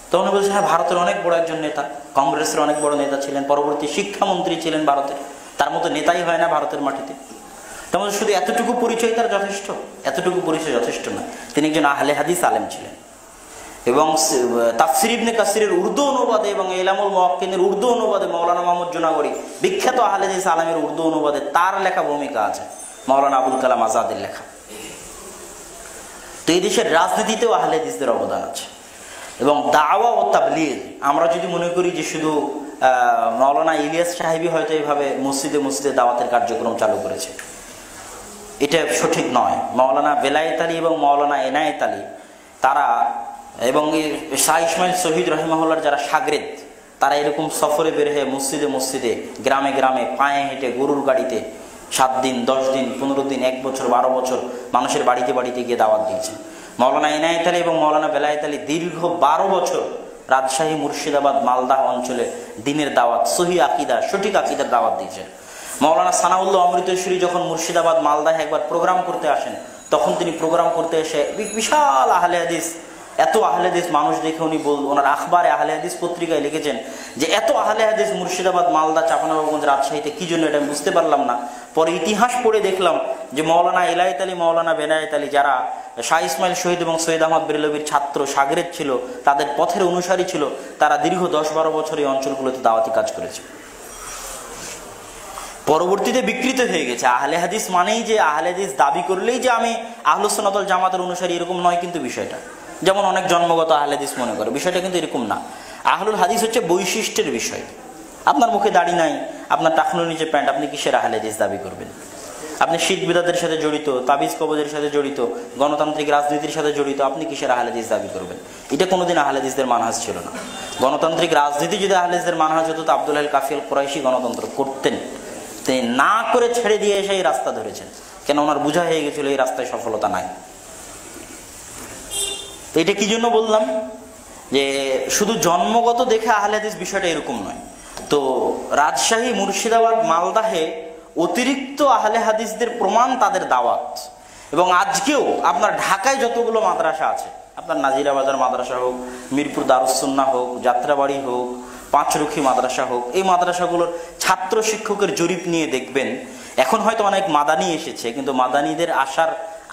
তো উনি বলছে হ্যাঁ, ভারতের অনেক বড় একজন নেতা, কংগ্রেসের অনেক বড় নেতা ছিলেন, পরবর্তী শিক্ষামন্ত্রী ছিলেন ভারতের, তার মতো নেতাই হয় না ভারতের মাটিতে। তেমন শুধু এতটুকু পরিচয় তার যথেষ্ট? এতটুকু পরিচয় যথেষ্ট না, তিনি একজন আহলে হাদিস আলেম ছিলেন। এবং তাফসির ইবনে কাসিরের উর্দু অনুবাদে এবং ইলামুল মুওয়াক্কিনের উর্দু অনুবাদে মাওলানা মাহমুদ জুনাগড়ি বিখ্যাত আহলে হাদিস আলেমের উর্দু অনুবাদে তার লেখা ভূমিকা আছে, মাওলানা আবুল কালাম আজাদের লেখা। তো এই দেশের রাজনীতিতেও আহলে হাদিসদের অবদান আছে। এবং দাওয়া ও তাবলীগ, আমরা যদি মনে করি যে শুধু মাওলানা ইলিয়াস সাহেবই হয়তো এইভাবে মসজিদে মসজিদে দাওয়াতের কার্যক্রম চালু করেছে, এটা সঠিক নয়। মাওলানা বেলায়েত আলী এবং মাওলানা এনায়েত আলী তারা এবং শাহ ইসমাইল শহীদ রহিমাহুল্লাহর যারা শাগরেদ, তারা এরকম সফরে বের হয়ে মসজিদে মসজিদে গ্রামে গ্রামে পায়ে হেঁটে গরুর গাড়িতে 7 দিন 10 দিন 15 দিন 1 বছর 12 বছর মানুষের বাড়িতে বাড়িতে গিয়ে দাওয়াত দিয়েছেন। মাওলানা এনায়েত আলী এবং মাওলানা বেলায়েত আলী দীর্ঘ 12 বছর রাজশাহী, মুর্শিদাবাদ, মালদাহ অঞ্চলে দিনের দাওয়াত, সহি আকিদা, সঠিক আকিদার দাওয়াত দিয়েছেন। মাওলানা সানাউল্লাহ অমৃতশ্বরী যখন মুর্শিদাবাদ, মালদাহে একবার প্রোগ্রাম করতে আসেন, তখন তিনি প্রোগ্রাম করতে এসে বিশাল আহলে হাদিস, এত আহলে হাদিস মানুষ দেখে উনি ওনার আখবারে আহলে হাদিস পত্রিকায় লিখেছেন যে এত আহলে হাদিস মুর্শিদাবাদ, মালদা, চাঁপাইনবাবগঞ্জ, রাজশাহীতে কি জন্য, এটা আমি বুঝতে পারলাম না। পরে ইতিহাস পড়ে দেখলাম যে মাওলানা ইলায়েত আলী, মাওলানা বেনায়েত আলী যারা শাহ ইসমাইল শহীদ এবং সৈয়দ আহমদ বেরেলভির ছাত্র শাগরেদ ছিল, তাদের পথের অনুসারী ছিল, তারা দীর্ঘ 10-12 বছর এই অঞ্চলগুলোতে দাওয়াতি কাজ করেছে। পরবর্তীতে বিকৃত হয়ে গেছে আহলে হাদিস মানেই যে আহলে হাদিস দাবি করলেই যে আমি আহলুস সুন্নাত ওয়াল জামাতের অনুসারী, এরকম নয় কিন্তু বিষয়টা। যেমন অনেক জন্মগত আহলে হাদিস মনে করে, বিষয়টা কিন্তু এরকম না। আহলুল হাদিস হচ্ছে বৈশিষ্ট্যের বিষয়। আপনার মুখে দাড়ি নাই, আপনার টাকনুর নিচে প্যান্ট, আপনি কিসের আহলে হাদিস দাবি করবেন? আপনি শীত বিদাতের সাথে জড়িত, তাবিজ কবজের সাথে জড়িত, গণতান্ত্রিক রাজনীতির সাথে জড়িত, আপনি কিসের আহলে হাদিস দাবি করবেন? এটা কোনোদিন আহলে হাদিসদের মানহাজ ছিল না। গণতান্ত্রিক রাজনীতি যদি আহলে হাদিসদের মানহাজ হতো তো আব্দুল আল কাফি আল কুরাইশি গণতন্ত্র করতেন, তিনি না করে ছেড়ে দিয়ে এসে এই রাস্তা ধরেছেন, কেন ওনার বোঝা হয়ে গেছিল এই রাস্তায় সফলতা নাই। তো এটা কি জন্য বললাম যে শুধু জন্মগত দেখে আহলে হাদিস বিষয়টা এরকম নয়। তো রাজশাহী, মুর্শিদাবাদ, মালদাহে অতিরিক্ত আহলে হাদিসদের প্রমাণ তাদের দাওয়াত। এবং আজকেও আপনার ঢাকায় যতগুলো মাদ্রাসা আছে, আপনার নাজিরা বাজার মাদ্রাসা হোক, মিরপুর দারুস সুন্নাহ হোক, যাত্রাবাড়ি হোক, পাঁচরুখী মাদ্রাসা হোক, এই মাদ্রাসাগুলোর ছাত্র শিক্ষকের জরিপ নিয়ে দেখবেন, এখন হয়তো অনেক মাদানি এসেছে, কিন্তু মাদানিদের আসার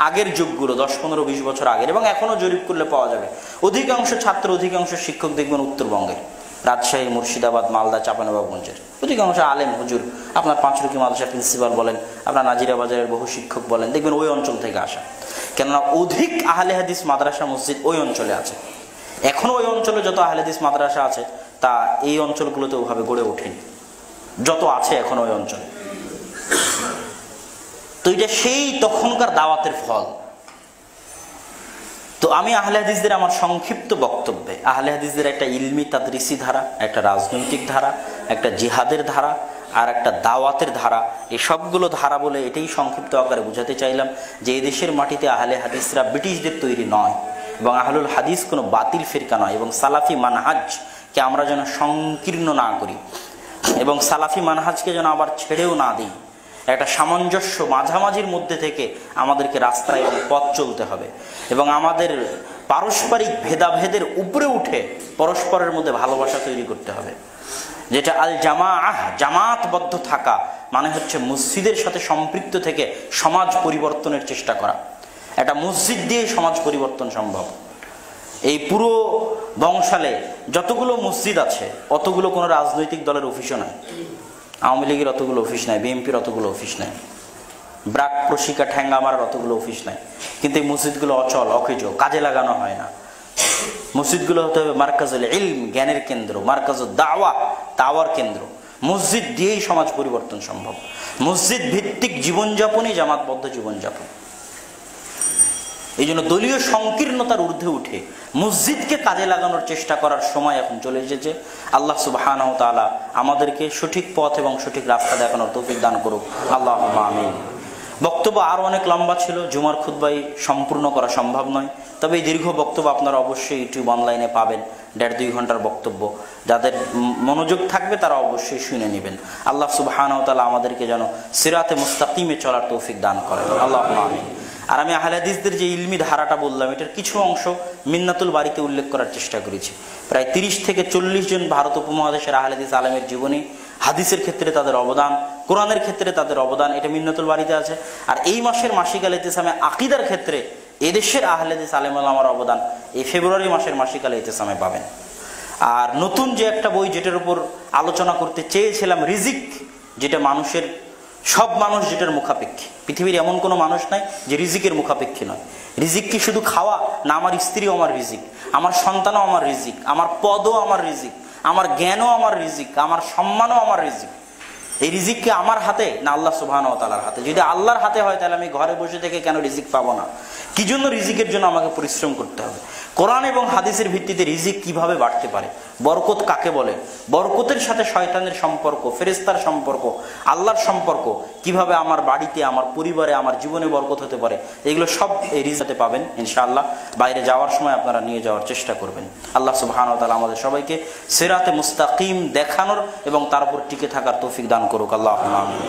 আগের যুগগুলো 10, 15, 20 বছর আগের, এবং এখনো জরিপ করলে পাওয়া যাবে, অধিকাংশ ছাত্র, অধিকাংশ শিক্ষক দেখবেন উত্তরবঙ্গের, রাজশাহী, মুর্শিদাবাদ, মালদা, চাঁপাইনবাবগঞ্জের অধিকাংশ আলেম হুজুর, আপনার পাঁচরুখী মাদ্রাসার প্রিন্সিপাল বলেন, আপনার নাজিরা বাজারের বহু শিক্ষক বলেন, দেখবেন ওই অঞ্চল থেকে আসা। কেননা অধিক আহলে হাদিস মাদ্রাসা মসজিদ ওই অঞ্চলে আছে। এখনো ওই অঞ্চলে যত আহলে হাদিস মাদ্রাসা আছে তা এই অঞ্চলগুলোতে ওভাবে গড়ে ওঠেনি, যত আছে এখন ওই অঞ্চলে। তো এটা সেই তখনকার দাওয়াতের ফল। তো আমি আহলে হাদিসদের আমার সংক্ষিপ্ত বক্তব্যে আহলে হাদিসদের একটা ইলমি তাদরিসি ধারা, একটা রাজনৈতিক ধারা, একটা জিহাদের ধারা, আর একটা দাওয়াতের ধারা, এই সবগুলো ধারা বলে এটাই সংক্ষিপ্ত আকারে বুঝাতে চাইলাম যে এই দেশের মাটিতে আহলে হাদিসরা ব্রিটিশদের তৈরি নয়, এবং আহলুল হাদিস কোনো বাতিল ফিরকা নয়, এবং সালাফি মানহাজকে আমরা যেন সংকীর্ণ না করি, এবং সালাফি মানহাজকে যেন আবার ছেড়েও না দিই। একটা সামঞ্জস্য মাঝামাঝির মধ্যে থেকে আমাদেরকে রাস্তায় এবং পথ চলতে হবে, এবং আমাদের পারস্পরিক ভেদাভেদের উপরে উঠে পরস্পরের মধ্যে ভালোবাসা তৈরি করতে হবে। যেটা আল জামাআহ, জামাতবদ্ধ থাকা মানে হচ্ছে মসজিদের সাথে সম্পৃক্ত থেকে সমাজ পরিবর্তনের চেষ্টা করা। একটা মসজিদ দিয়ে সমাজ পরিবর্তন সম্ভব। এই পুরো বংশালে যতগুলো মসজিদ আছে অতগুলো কোনো রাজনৈতিক দলের অফিসও নাই। আওয়ামী লীগের অতগুলো অফিস নাই, বিএনপির অতগুলো অফিস নাই, ব্রাক প্রশিকা ঠ্যাঙ্গা মারার অতগুলো অফিস নাই, কিন্তু এই মসজিদগুলো অচল, অকেজ, কাজে লাগানো হয় না। মসজিদগুলো হতে হবে মার্কাজুল ইলম, জ্ঞানের কেন্দ্র, মার্কাজুল দাওয়া, দাওয়ার কেন্দ্র। মসজিদ দিয়েই সমাজ পরিবর্তন সম্ভব। মসজিদ ভিত্তিক জীবনযাপনই জামাতবদ্ধ জীবনযাপন। এই জন্য দলীয় সংকীর্ণতার ঊর্ধ্বে উঠে মসজিদকে কাজে লাগানোর চেষ্টা করার সময় এখন চলে এসেছে। আল্লাহ সুবহানাহু ওয়া তাআলা আমাদেরকে সঠিক পথ এবং সঠিক রাস্তা দেখানোর তৌফিক দান করুক। আল্লাহুম্মা আমিন। বক্তব্য আরও অনেক লম্বা ছিল, জুমার খুতবায় সম্পূর্ণ করা সম্ভব নয়। তবে এই দীর্ঘ বক্তব্য আপনারা অবশ্যই ইউটিউব অনলাইনে পাবেন, 1.5-2 ঘন্টার বক্তব্য। যাদের মনোযোগ থাকবে তারা অবশ্যই শুনে নেবেন। আল্লাহ সুবহানাহু ওয়া তাআলা আমাদেরকে যেন সিরাতে মুস্তাকিমে চলার তৌফিক দান করেন, আল্লাহুম্মা আমিন। আর আমি আহলে হাদিসদের যে ইলমি ধারাটা বললাম, এটার কিছু অংশ মিন্নাতুল বারীতে উল্লেখ করার চেষ্টা করেছি। প্রায় 30 থেকে 40 জন ভারত উপমহাদেশের আহলে হাদিস আলেমের জীবনী, হাদিসের ক্ষেত্রে তাদের অবদান, কোরআনের ক্ষেত্রে তাদের অবদান, এটা মিন্নাতুল বারীতে আছে। আর এই মাসের মাসিক আল ইতিসামে আকিদার ক্ষেত্রে এদেশের আহলে হাদিস আলেম ওলামার অবদান এই ফেব্রুয়ারি মাসের মাসিক আল ইতিসামে পাবেন। আর নতুন যে একটা বই যেটার উপর আলোচনা করতে চেয়েছিলাম, রিজিক, যেটা মানুষের, সব মানুষ যেটার মুখাপেক্ষী। পৃথিবীর এমন কোনো মানুষ নাই যে রিজিকের মুখাপেক্ষী নয়। রিজিক কি শুধু খাওয়া? না, আমার স্ত্রীও আমার রিজিক, আমার সন্তানও আমার রিজিক, আমার পদও আমার রিজিক, আমার জ্ঞানও আমার রিজিক, আমার সম্মানও আমার রিজিক। এই রিজিক কি আমার হাতে না আল্লাহ সুবহানাহু ওয়া তাআলার হাতে? যদি আল্লাহর হাতে হয় তাহলে আমি ঘরে বসে থেকে কেন রিজিক পাবো না? কি জন্য রিজিকের জন্য আমাকে পরিশ্রম করতে হবে? কোরআন এবং হাদিসের ভিত্তিতে রিজিক কিভাবে বাড়তে পারে, বরকত কাকে বলে, বরকতের সাথে শয়তানের সম্পর্ক, ফেরেশতার সম্পর্ক, আল্লাহর সম্পর্ক, কিভাবে আমার বাড়িতে, আমার পরিবারে, আমার জীবনে বরকত হতে পারে, এগুলো সব এই রিজিকে পাবেন ইনশাআল্লাহ। বাইরে যাওয়ার সময় আপনারা নিয়ে যাওয়ার চেষ্টা করবেন। আল্লাহ সুবহানাহু ওয়া তাআলা আমাদের সবাইকে সিরাতে মুস্তাকিম দেখানোর এবং তার উপর টিকে থাকার তৌফিক দান করুক। আল্লাহুম্মা আমিন।